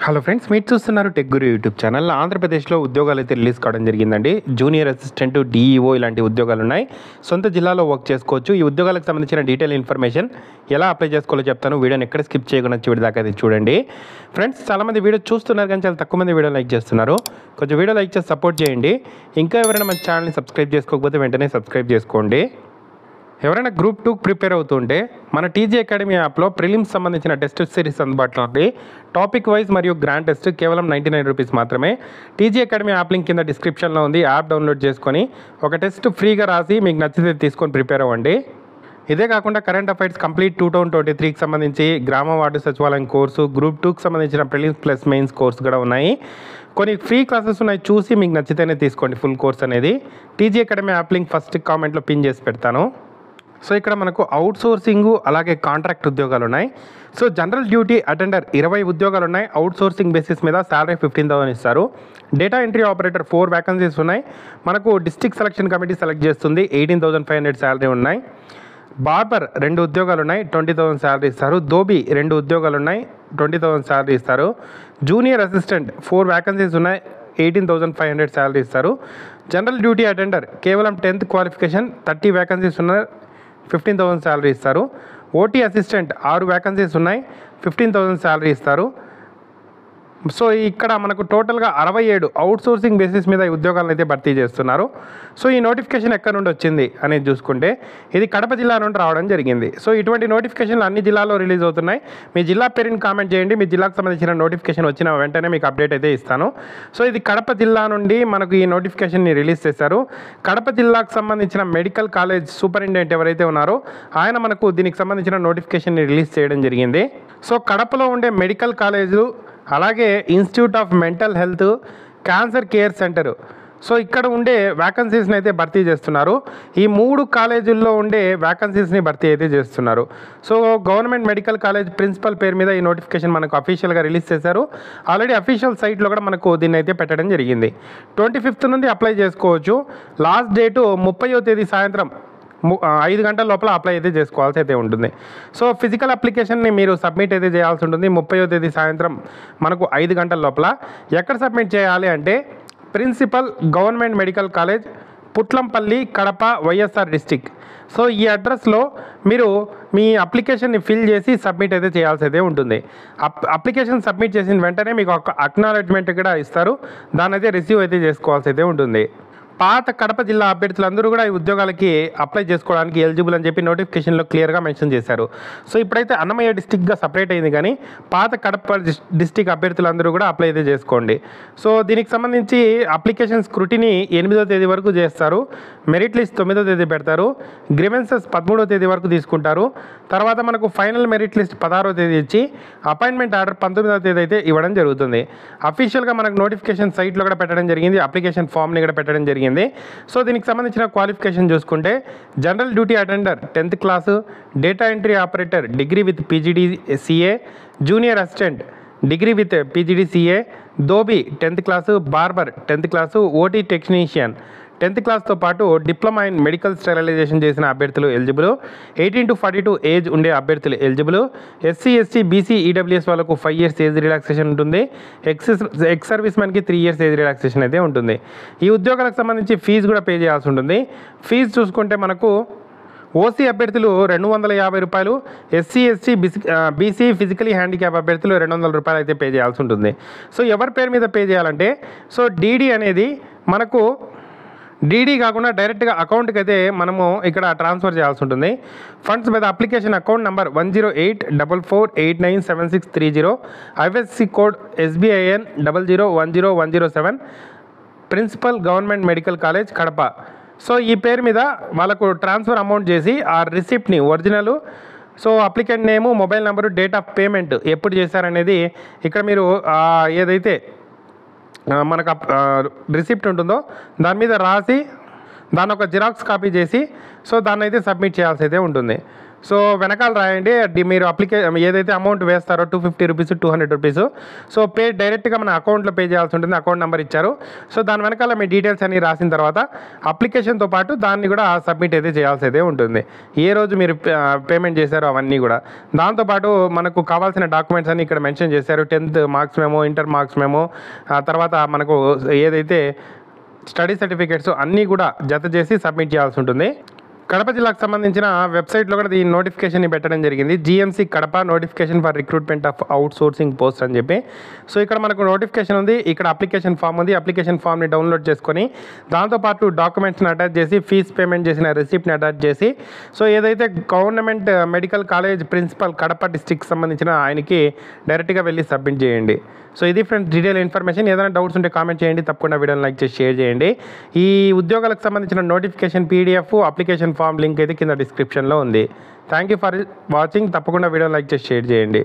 Hello friends, మీరు చూస్తున్నారు tech గురు YouTube channel. ఆంధ్రప్రదేశ్లో ఉద్యోగాలు అయితే రిలీజ్ కావడం జరిగిందండి. జూనియర్ అసిస్టెంట్, డిఈఓ ఇలాంటి ఉద్యోగాలు ఉన్నాయి. సొంత జిల్లాలో వర్క్ చేసుకోవచ్చు. ఈ ఉద్యోగాలకు సంబంధించిన డీటెయిల్ ఇన్ఫర్మేషన్ ఎలా అప్లై చేసుకోవాలో చెప్తాను. వీడియోని ఎక్కడ స్కిప్ చేయకుండా చివరి దాకా అయితే చూడండి. ఫ్రెండ్స్, చాలామంది వీడియో చూస్తున్నారు కానీ చాలా తక్కువ మంది వీడియో లైక్ చేస్తున్నారు. కొంచెం వీడియో లైక్ చేసి సపోర్ట్ చేయండి. ఇంకా ఎవరైనా మన ఛానల్ని సబ్స్క్రైబ్ చేసుకోకపోతే వెంటనే సబ్స్క్రైబ్ చేసుకోండి. ఎవరైనా గ్రూప్ 2 ప్రిపేర్ అవుతుంటే మన టీజీ అకాడమీ యాప్లో ప్రిలిమ్స్ సంబంధించిన టెస్ట్ సిరీస్ అందుబాటులో ఉంది. టాపిక్ వైజ్ మరియు గ్రాండ్ టెస్ట్ కేవలం 99 రూపీస్ మాత్రమే. టీజీ అకాడమీ యాప్ లింక్ కింద డిస్క్రిప్షన్లో ఉంది. యాప్ డౌన్లోడ్ చేసుకొని ఒక టెస్ట్ ఫ్రీగా రాసి మీకు నచ్చితే తీసుకొని ప్రిపేర్ అవ్వండి. ఇదే కాకుండా కరెంట్ అఫైర్స్ కంప్లీట్ 2023కి సంబంధించి గ్రామ వార్డు సచివాలయం కోర్సు, గ్రూప్ 2కి సంబంధించిన ప్రిలిమ్స్ ప్లస్ మెయిన్స్ కోర్సు కూడా ఉన్నాయి. కొన్ని ఫ్రీ క్లాసెస్ ఉన్నాయి, చూసి మీకు నచ్చితేనే తీసుకోండి ఫుల్ కోర్స్ అనేది. TG academy app link first కామెంట్లో పిన్ చేసి పెడతాను. సో ఇక్కడ మనకు అవుట్ సోర్సింగ్ అలాగే కాంట్రాక్ట్ ఉద్యోగాలు ఉన్నాయి. సో జనరల్ డ్యూటీ అటెండర్ 20 ఉద్యోగాలు ఉన్నాయి. అవుట్ సోర్సింగ్ బేసిస్ మీద శాలరీ 15,000 ఇస్తారు. డేటా ఎంట్రీ ఆపరేటర్ 4 వ్యాకన్సీస్ ఉన్నాయి. మనకు డిస్ట్రిక్ట్ సెలక్షన్ కమిటీ సెలెక్ట్ చేస్తుంది. 18,500 శాలరీ ఉన్నాయి. బార్బర్ 2 ఉద్యోగాలు ఉన్నాయి, 20,000 శాలరీ ఇస్తారు. దోబీ 2 ఉద్యోగాలు ఉన్నాయి, 20,000 శాలరీ ఇస్తారు. జూనియర్ అసిస్టెంట్ 4 వ్యాకన్సీస్ ఉన్నాయి, 18,500 శాలరీ ఇస్తారు. జనరల్ డ్యూటీ అటెండర్ కేవలం 10th క్వాలిఫికేషన్, 30 వ్యాకన్సీస్ ఉన్నాయి, 15,000 శాలరీ ఇస్తారు. ఓటీ అసిస్టెంట్ 6 వ్యాకన్సీస్ ఉన్నాయి, 15,000 శాలరీ ఇస్తారు. సో ఇక్కడ మనకు టోటల్గా 67 అవుట్ సోర్సింగ్ బేసిస్ మీద ఈ ఉద్యోగాలను అయితే భర్తీ చేస్తున్నారు. సో ఈ నోటిఫికేషన్ ఎక్కడ నుండి వచ్చింది అనేది చూసుకుంటే ఇది కడప జిల్లా నుండి రావడం జరిగింది. సో ఇటువంటి నోటిఫికేషన్లు అన్ని జిల్లాల్లో రిలీజ్ అవుతున్నాయి. మీ జిల్లా పేరుని కామెంట్ చేయండి. మీ జిల్లాకు సంబంధించిన నోటిఫికేషన్ వచ్చిన వెంటనే మీకు అప్డేట్ అయితే ఇస్తాను. సో ఇది కడప జిల్లా నుండి మనకు ఈ నోటిఫికేషన్ని రిలీజ్ చేశారు. కడప జిల్లాకు సంబంధించిన మెడికల్ కాలేజ్ సూపరింటెండెంట్ ఎవరైతే ఉన్నారో ఆయన మనకు దీనికి సంబంధించిన నోటిఫికేషన్ని రిలీజ్ చేయడం జరిగింది. సో కడపలో ఉండే మెడికల్ కాలేజు అలాగే institute of mental health, cancer care centre, so ఇక్కడ ఉండే వ్యాకన్సీస్ని అయితే భర్తీ చేస్తున్నారు. ఈ 3 కాలేజీల్లో ఉండే వ్యాకన్సీస్ని భర్తీ అయితే చేస్తున్నారు. So government medical college principal పేరు మీద ఈ నోటిఫికేషన్ మనకు అఫీషియల్గా రిలీజ్ చేశారు. ఆల్రెడీ అఫీషియల్ సైట్లో కూడా మనకు దీన్ని అయితే పెట్టడం జరిగింది. 25th నుండి అప్లై చేసుకోవచ్చు. లాస్ట్ డేటు 30వ తేదీ సాయంత్రం 5 గంటల లోపల అప్లై అయితే చేసుకోవాల్సి అయితే ఉంటుంది. సో ఫిజికల్ అప్లికేషన్ని మీరు సబ్మిట్ అయితే చేయాల్సి ఉంటుంది 30వ తేదీ సాయంత్రం మనకు 5 గంటల లోపల. ఎక్కడ సబ్మిట్ చేయాలి అంటే principal government medical college, Putlampalli, Kadapa, YSR district. So ఈ అడ్రస్లో మీరు మీ అప్లికేషన్ని ఫిల్ చేసి సబ్మిట్ అయితే చేయాల్సి అయితే ఉంటుంది. అప్లికేషన్ సబ్మిట్ చేసిన వెంటనే మీకు ఒక అక్నాలెడ్జ్మెంట్ కూడా ఇస్తారు. దాన్ని అయితే రిసీవ్ అయితే చేసుకోవాల్సి అయితే ఉంటుంది. పాత కడప జిల్లా అభ్యర్థులందరూ కూడా ఈ ఉద్యోగాలకి అప్లై చేసుకోవడానికి ఎలిజిబుల్ అని చెప్పి నోటిఫికేషన్లో క్లియర్గా మెన్షన్ చేశారు. సో ఇప్పుడైతే అన్నమయ్య డిస్టిక్గా సపరేట్ అయింది, కానీ పాత కడప డిస్టిక్ అభ్యర్థులందరూ కూడా అప్లై అయితే చేసుకోండి. సో దీనికి సంబంధించి అప్లికేషన్ స్క్రూటినీ 8వ తేదీ వరకు చేస్తారు. మెరిట్ లిస్ట్ 9వ తేదీ పెడతారు. గ్రీవెన్సెస్ 13వ తేదీ వరకు తీసుకుంటారు. తర్వాత మనకు ఫైనల్ మెరిట్ లిస్ట్ 16వ తేదీ ఇచ్చి అపాయింట్మెంట్ ఆర్డర్ 19వ తేదీ అయితే ఇవ్వడం జరుగుతుంది. అఫీషియల్గా మనకు నోటిఫికేషన్ సైట్లో కూడా పెట్టడం జరిగింది. అప్లికేషన్ ఫామ్ని కూడా పెట్టడం జరిగింది. సో దీనికి సంబంధించిన క్వాలిఫికేషన్ చూసుకుంటే general duty attender 10th class, data entry operator degree with PGD CA, junior assistant degree with PGD CA, dhobi 10th class, barber 10th class, OT technician 10th క్లాస్తో పాటు డిప్లొమా ఇన్ మెడికల్ స్టెరిలైజేషన్ చేసిన అభ్యర్థులు eligible. 18 to 42 age ఉండే అభ్యర్థులు eligible. SC, ST, BC, EWS వాళ్ళకు 5 years age relaxation ఉంటుంది. Ex service మ్యాన్కి 3 years age relaxation అయితే ఉంటుంది. ఈ ఉద్యోగాలకు సంబంధించి ఫీజు కూడా పే చేయాల్సి ఉంటుంది. ఫీజు చూసుకుంటే మనకు ఓసీ అభ్యర్థులు 250 రూపాయలు, SC, ST, BC, physically handicap అభ్యర్థులు 200 రూపాయలు అయితే పే చేయాల్సి ఉంటుంది. సో ఎవరి పేరు మీద పే చేయాలంటే సో డీడీ అనేది మనకు డీడీ కాకుండా డైరెక్ట్గా అకౌంట్కి అయితే మనము ఇక్కడ ట్రాన్స్ఫర్ చేయాల్సి ఉంటుంది. ఫండ్స్ మీద application account number 10844897630, IFSC code SBIN 0010107, principal government medical college Kadapa. So ఈ పేరు మీద వాళ్ళకు ట్రాన్స్ఫర్ అమౌంట్ చేసి ఆ రిసిప్ట్ని original, so applicant name, mobile number, date of payment ఎప్పుడు చేశారనేది ఇక్కడ మీరు ఏదైతే మనకు రిసిప్ట్ ఉంటుందో దాని మీద రాసి దాని ఒక జిరాక్స్ కాపీ చేసి సో దాన్ని అయితే సబ్మిట్ చేయాల్సి అయితే ఉంటుంది. సో వెనకాల రాయండి మీరు ఏదైతే అమౌంట్ వేస్తారో 250 రూపీస్ 200 రూపీస్ సో డైరెక్ట్గా మన అకౌంట్లో పే చేయాల్సి ఉంటుంది. అకౌంట్ నెంబర్ ఇచ్చారు. సో దాని వెనకాల మీ డీటెయిల్స్ అన్ని రాసిన తర్వాత అప్లికేషన్తో పాటు దాన్ని కూడా సబ్మిట్ అయితే చేయాల్సి అయితే ఉంటుంది. ఏ రోజు మీరు పేమెంట్ చేశారో అవన్నీ కూడా. దాంతోపాటు మనకు కావాల్సిన డాక్యుమెంట్స్ అన్ని ఇక్కడ మెన్షన్ చేశారు. 10th marks memo, inter marks memo, తర్వాత మనకు ఏదైతే స్టడీ సర్టిఫికేట్స్ అన్నీ కూడా జత చేసి సబ్మిట్ చేయాల్సి ఉంటుంది. కడప జిల్లాకు సంబంధించిన వెబ్సైట్లో కూడా దీని నోటిఫికేషన్ పెట్టడం జరిగింది. GMC Kadapa notification for recruitment of outsourcing post అని చెప్పి. సో ఇక్కడ మనకు నోటిఫికేషన్ ఉంది, ఇక్కడ అప్లికేషన్ ఫామ్ ఉంది. అప్లికేషన్ ఫామ్ని డౌన్లోడ్ చేసుకొని దాంతోపాటు డాక్యుమెంట్స్ని అటాచ్ చేసి ఫీజ్ పేమెంట్ చేసిన రిసిప్ట్ని అటాచ్ చేసి సో ఏదైతే government medical college principal Kadapa district సంబంధించిన ఆయనకి డైరెక్ట్గా వెళ్ళి సబ్మిట్ చేయండి. సో ఇది ఫ్రెండ్స్ డీటెయిల్ ఇన్ఫర్మేషన్. ఏదైనా డౌట్స్ ఉంటే కామెంట్ చేయండి, తప్పకుండా వీడియోని లైక్ చేసి షేర్ చేయండి. ఈ ఉద్యోగాలకు సంబంధించిన notification PDF application form link అయితే కింద డిస్క్రిప్షన్లో ఉంది. Thank you for watching. తప్పకుండా వీడియోని లైక్ చేసి షేర్ చేయండి.